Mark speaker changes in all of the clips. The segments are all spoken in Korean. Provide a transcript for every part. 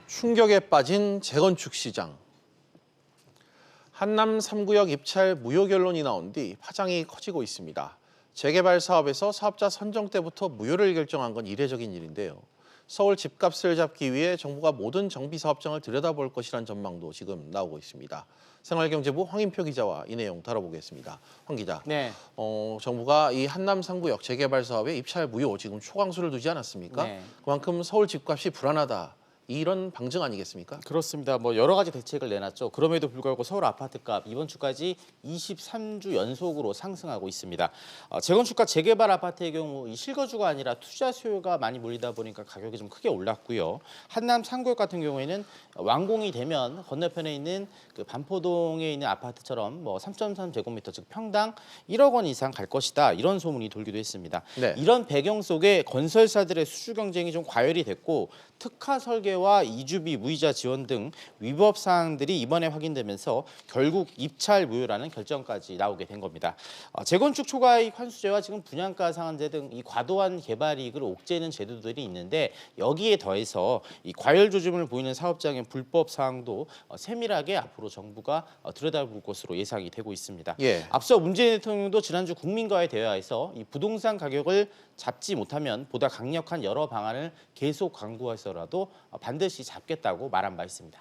Speaker 1: 충격에 빠진 재건축 시장. 한남 3구역 입찰 무효 결론이 나온 뒤 파장이 커지고 있습니다. 재개발 사업에서 사업자 선정 때부터 무효를 결정한 건 이례적인 일인데요. 서울 집값을 잡기 위해 정부가 모든 정비 사업장을 들여다볼 것이란 전망도 지금 나오고 있습니다. 생활경제부 황인표 기자와 이 내용 다뤄보겠습니다. 황 기자,
Speaker 2: 네.
Speaker 1: 정부가 이 한남 3구역 재개발 사업에 입찰 무효 지금 초강수를 두지 않았습니까?
Speaker 2: 네.
Speaker 1: 그만큼 서울 집값이 불안하다. 이런 방증 아니겠습니까?
Speaker 2: 그렇습니다. 여러 가지 대책을 내놨죠. 그럼에도 불구하고 서울 아파트값 이번 주까지 23주 연속으로 상승하고 있습니다. 재건축과 재개발 아파트의 경우 이 실거주가 아니라 투자 수요가 많이 몰리다 보니까 가격이 좀 크게 올랐고요. 한남 3구역 같은 경우에는 완공이 되면 건너편에 있는 그 반포동에 있는 아파트처럼 3.3제곱미터 즉 평당 1억 원 이상 갈 것이다. 이런 소문이 돌기도 했습니다.
Speaker 1: 네.
Speaker 2: 이런 배경 속에 건설사들의 수주 경쟁이 좀 과열이 됐고 특화 설계와 이주비 무이자 지원 등 위법 사항들이 이번에 확인되면서 결국 입찰 무효라는 결정까지 나오게 된 겁니다. 재건축 초과이익 환수제와 지금 분양가 상한제 등 이 과도한 개발 이익을 옥죄는 제도들이 있는데 여기에 더해서 이 과열 조짐을 보이는 사업장의 불법 사항도 세밀하게 앞으로 정부가 들여다볼 것으로 예상이 되고 있습니다.
Speaker 1: 예.
Speaker 2: 앞서 문재인 대통령도 지난주 국민과의 대화에서 이 부동산 가격을 잡지 못하면 보다 강력한 여러 방안을 계속 강구해서라도 반드시 잡겠다고 말한 바 있습니다.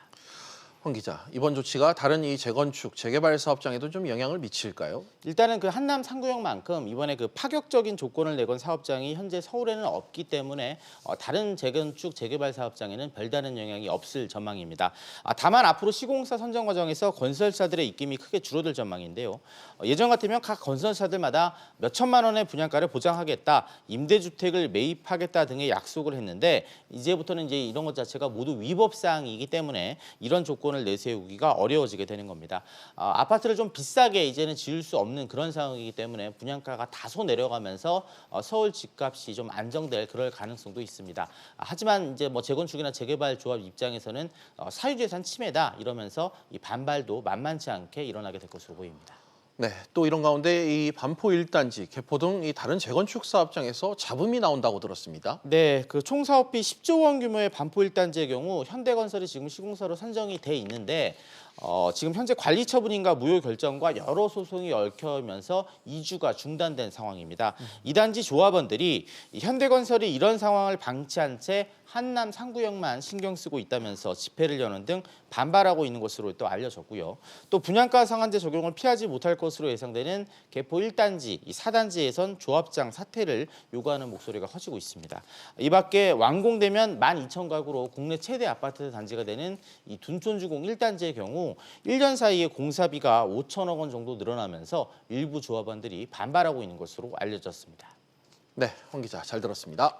Speaker 1: 황 기자, 이번 조치가 다른 이 재건축, 재개발 사업장에도 좀 영향을 미칠까요?
Speaker 2: 일단은 그 한남 3구역만큼 이번에 그 파격적인 조건을 내건 사업장이 현재 서울에는 없기 때문에 다른 재건축, 재개발 사업장에는 별다른 영향이 없을 전망입니다. 다만 앞으로 시공사 선정 과정에서 건설사들의 입김이 크게 줄어들 전망인데요. 예전 같으면 각 건설사들마다 몇 천만 원의 분양가를 보장하겠다, 임대주택을 매입하겠다 등의 약속을 했는데 이제부터는 이제 이런 것 자체가 모두 위법 사항이기 때문에 이런 조건을 내세우기가 어려워지게 되는 겁니다. 아파트를 좀 비싸게 이제는 지을 수 없는 그런 상황이기 때문에 분양가가 다소 내려가면서 서울 집값이 좀 안정될 그럴 가능성도 있습니다. 하지만 이제 재건축이나 재개발 조합 입장에서는 사유재산 침해다 이러면서 이 반발도 만만치 않게 일어나게 될 것으로 보입니다.
Speaker 1: 네, 또 이런 가운데 이 반포 1단지, 개포 등 이 다른 재건축 사업장에서 잡음이 나온다고 들었습니다.
Speaker 2: 네, 그 총 사업비 10조 원 규모의 반포 1단지의 경우 현대건설이 지금 시공사로 선정이 돼 있는데 지금 현재 관리 처분인가 무효 결정과 여러 소송이 얽혀면서 이주가 중단된 상황입니다. 이 단지 조합원들이 현대건설이 이런 상황을 방치한 채 한남 3구역만 신경 쓰고 있다면서 집회를 여는 등 반발하고 있는 것으로 또 알려졌고요. 또 분양가 상한제 적용을 피하지 못할 것으로 예상되는 개포 1단지, 이 4단지에선 조합장 사퇴를 요구하는 목소리가 커지고 있습니다. 이 밖에 완공되면 12,000가구로 국내 최대 아파트 단지가 되는 이 둔촌주공 1단지의 경우 1년 사이에 공사비가 5천억 원 정도 늘어나면서 일부 조합원들이 반발하고 있는 것으로 알려졌습니다.
Speaker 1: 네, 황 기자 잘 들었습니다.